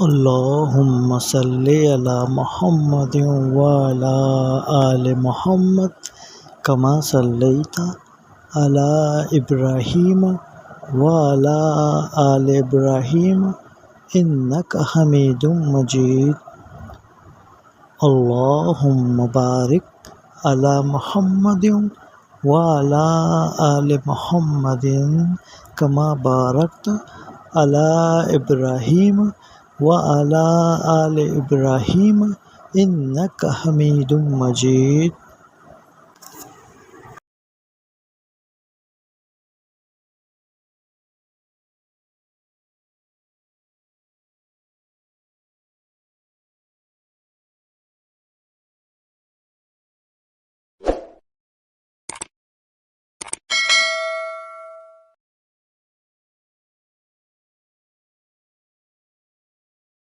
अल्लाहुम्मा सल्लि अला मुहम्मदिन व अला आलि मुहम्मद कमा सल्लैता अला इब्राहीम व अला आलि इब्राहीम इन्नका हमीदुम मजीद। अल्लाहुम्मा बारिक अला मुहम्मदिन व अला आलि मुहम्मदिन कमा बारकता अला इब्राहीम व अला आलि इब्राहीम इन्नका हमीदुम मजीद।